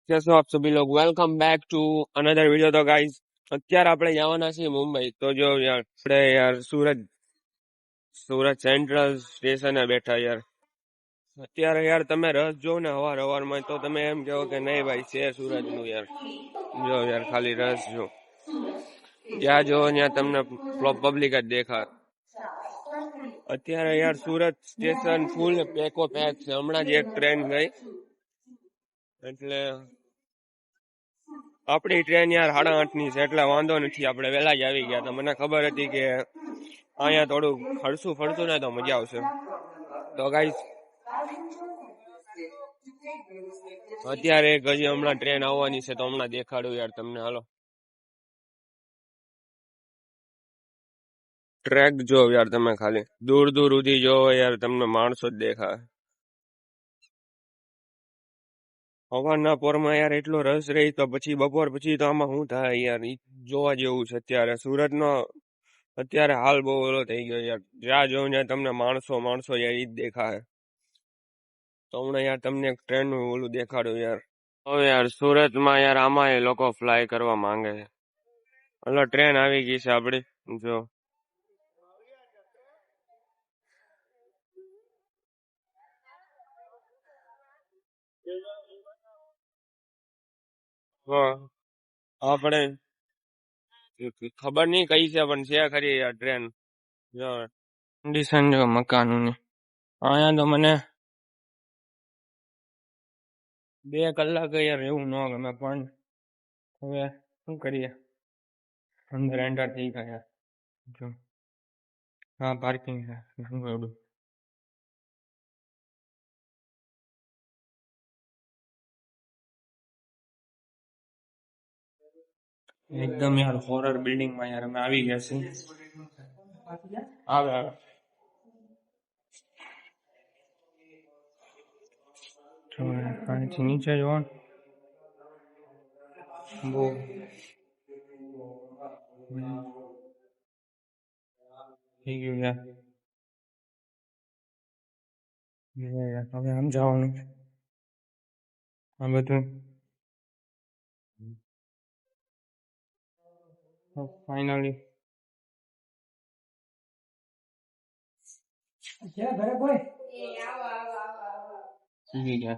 कैसे हो आप सभी लोग। Welcome back to another video. तो गाइस અત્યારે આપણે જવાના છીએ મુંબઈ। તો જો યાર આપણે યાર સુરત સેન્ટ્રલ સ્ટેશને બેઠા યાર। અત્યારે યાર તમે રસ જોવ ને હવારમાં તો તમે એમ કહો કે નહીં ભાઈ છે સુરત નું યાર। જો યાર ખાલી રસ જો ત્યાં જો ત્યાં તમને પબ્લિક જ દેખાય। અત્યારે યાર સુરત સ્ટેશન ફૂલ પેકો પેક છે। હમણાં જ એક ટ્રેન ગઈ એટલે આપણી ટ્રેન યાર 8:30 ની છે એટલે વાંધો નથી, આપણે વહેલા જ આવી ગયા। તો મને ખબર હતી કે અહીંયા થોડું હરસું ફરતું ને તો મજા આવશે। તો ગાઈસ અત્યારે એક હજી હમણાં ટ્રેન આવવાની છે તો હમણાં દેખાડું યાર તમને, હાલો। ટ્રેક જો યાર તમે ખાલી દૂર દૂર સુધી જોવો યાર તમને માણસો જ દેખાય। સવારના પોરમાં યાર એટલો રસ રહી તો પછી બપોર પછી તો આમાં શું થાય યાર, ઈ જોવા જેવું છે। અત્યારે સુરતનો અત્યારે હાલ બહુ ઓલો થઈ ગયો યાર। જ્યાં જોઉં ત્યાં તમને માણસો યાર ઈ જ દેખાય। તો હમણાં યાર તમને એક ટ્રેન નું ઓલું દેખાડું યાર। હવે યાર સુરતમાં યાર આમાં એ લોકો ફ્લાય કરવા માંગે છે। હલો ટ્રેન આવી ગઈ છે આપડી, જો હા આપણે ખબર નહીં કઈ છે પણ છે ખરી યાર ટ્રેન। જો કન્ડિશન જો મકાનનું ની અહીંયા તો મને 2 કલાક યાર એવું ન ગમે પણ હવે શું કરીએ, અંદર એન્ટર થઈ ગયા। જો હા પાર્કિંગ છે શું એવડું। એકદમ યાર હોરર બિલ્ડિંગમાં યાર અમે આવી ગયા છીએ। આવે આવે જો અહીંથી નીચે જોવો ને, બહુ થઈ ગયું યાર। હવે આમ જવાનું આ બધું ફાઇનલી ગયા।